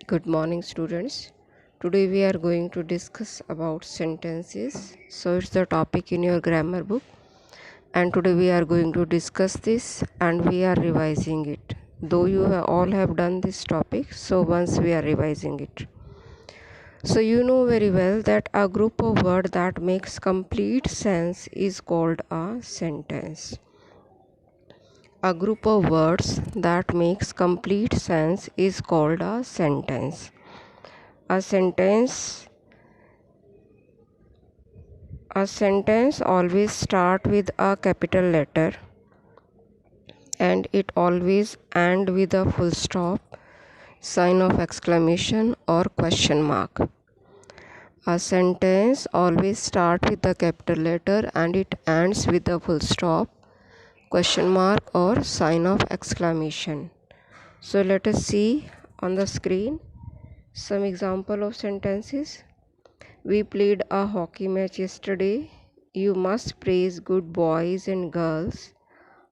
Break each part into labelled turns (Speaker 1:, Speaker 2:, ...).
Speaker 1: Good morning, students. Today we are going to discuss about sentences. So it's the topic in your grammar book, and today we are going to discuss this and we are revising it. Though you all have done this topic, so once we are revising it. So you know very well that a group of words that makes complete sense is called a sentence. A group of words that makes complete sense is called a sentence. A sentence always start with a capital letter and it always end with a full stop, sign of exclamation or question mark. A sentence always start with the capital letter and it ends with a full stop, question mark or sign of exclamation. So let us see on the screen some example of sentences. We played a hockey match yesterday. You must praise good boys and girls.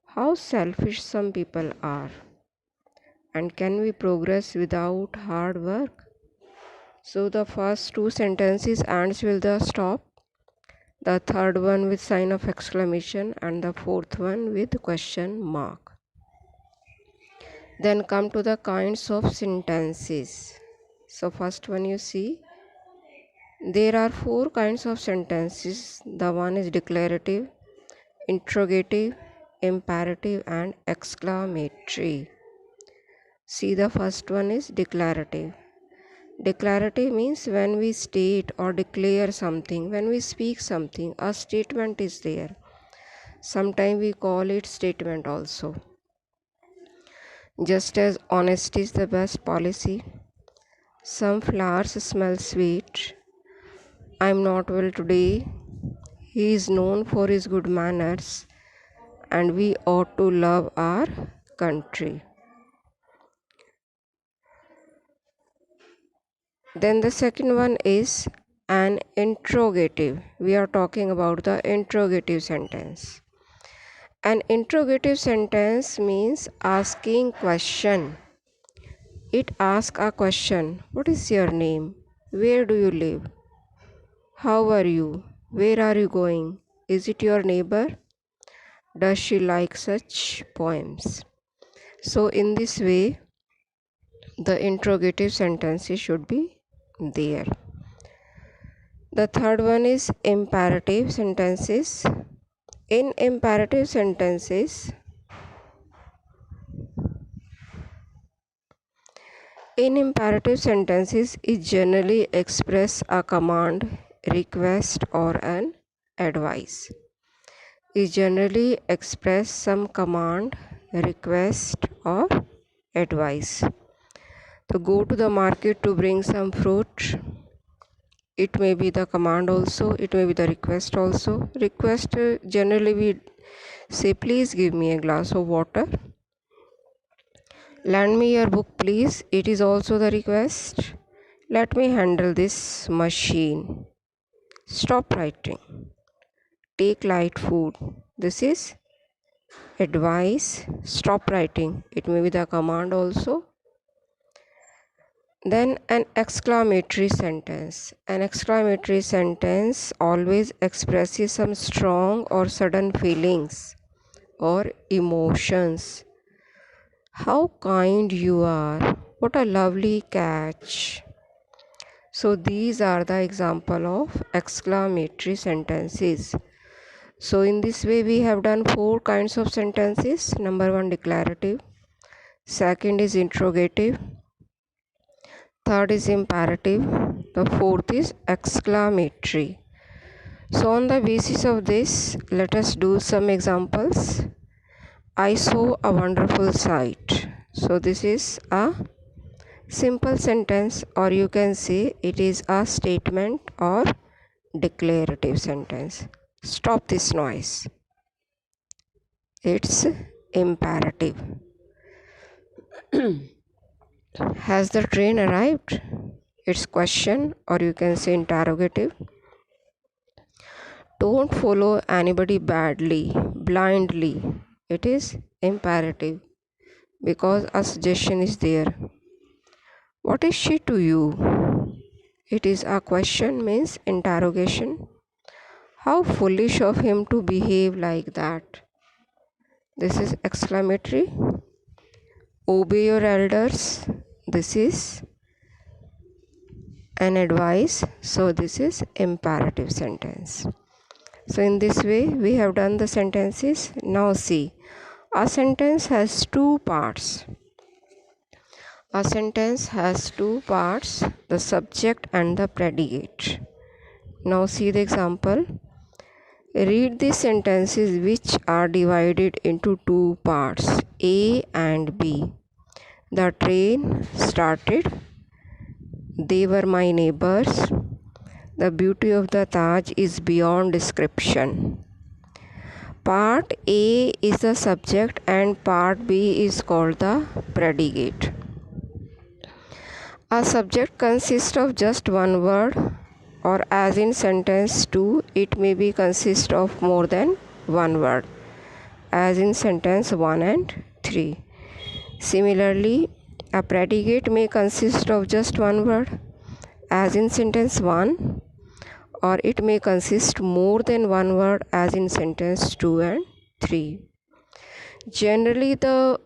Speaker 1: How selfish some people are. And can we progress without hard work? So the first two sentences ends with the stop, the third one with sign of exclamation, and the fourth one with question mark. Then come to the kinds of sentences. So first one you see, there are four kinds of sentences. The one is declarative, interrogative, imperative, and exclamatory. See, the first one is declarative. Declarative means when we state or declare something, when we speak something, a statement is there. Sometimes we call it statement also. Just as honesty is the best policy. Some flowers smell sweet. I'm not well today. He is known for his good manners, and we ought to love our country. Then the second one is an interrogative. We are talking about the interrogative sentence. An interrogative sentence means asking question. It asks a question. What is your name? Where do you live? How are you? Where are you going? Is it your neighbor? Does she like such poems? So in this way, the interrogative sentences should be there. The third one is imperative sentences. In imperative sentences, it generally express a command, request, or an advice. It generally express some command, request, or advice. To go to the market to bring some fruit. It may be the command also, it may be the request also. Request generally we say, please give me a glass of water. Lend me your book, please. It is also the request. Let me handle this machine. Stop writing. Take light food. This is advice. Stop writing. It may be the command also. Then an exclamatory sentence. An exclamatory sentence always expresses some strong or sudden feelings or emotions. How kind you are. What a lovely catch. So these are the example of exclamatory sentences. So in this way we have done four kinds of sentences. Number one, declarative. Second is interrogative. Third is imperative. The fourth is exclamatory. So on the basis of this, let us do some examples. I saw a wonderful sight. So this is a simple sentence, or you can say it is a statement or declarative sentence. Stop this noise. It's imperative. Has the train arrived? It's question, or you can say interrogative. Don't follow anybody blindly. It is imperative because a suggestion is there. What is she to you? It is a question, means interrogation. How foolish of him to behave like that. This is exclamatory. Obey your elders. This is an advice. So this is imperative sentence. So in this way we have done the sentences. Now see, a sentence has two parts. A sentence has two parts, the subject and the predicate. Now see the example. Read the sentences which are divided into two parts, A and B. The train started. They were my neighbors. The beauty of the Taj is beyond description. Part A is the subject and part B is called the predicate. A subject consists of just one word, or as in sentence 2, it may be consist of more than one word, as in sentence 1 and 3. Similarly, a predicate may consist of just one word, as in sentence 1, or it may consist more than one word, as in sentence 2 and 3. Generally, the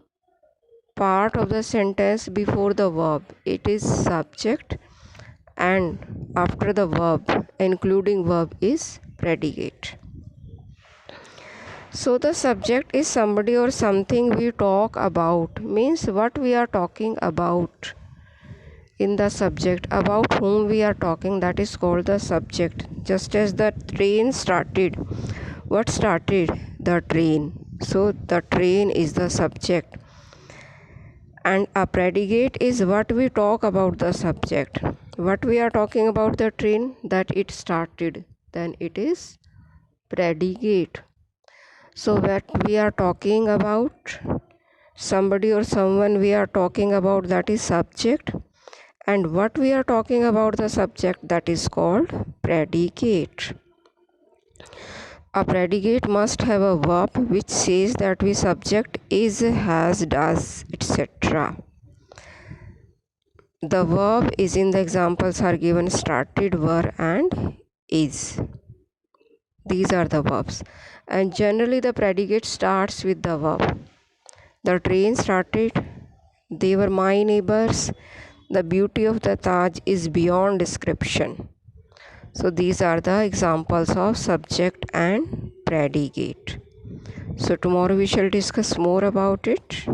Speaker 1: part of the sentence before the verb, it is subject, and after the verb, including verb, is predicate. So the subject is somebody or something we talk about, means what we are talking about. In the subject, about whom we are talking, that is called the subject. Just as the train started, what started? The train. So the train is the subject, and a predicate is what we talk about the subject. What we are talking about the train, that it started, then it is predicate. So what we are talking about, somebody or someone we are talking about, that is subject, and what we are talking about the subject, that is called predicate. A predicate must have a verb which says that the subject is, has, does, etc. The verb is in the examples are given started, were and is. These are the verbs, and generally the predicate starts with the verb. The train started. They were my neighbors. The beauty of the Taj is beyond description. So these are the examples of subject and predicate. So tomorrow we shall discuss more about it.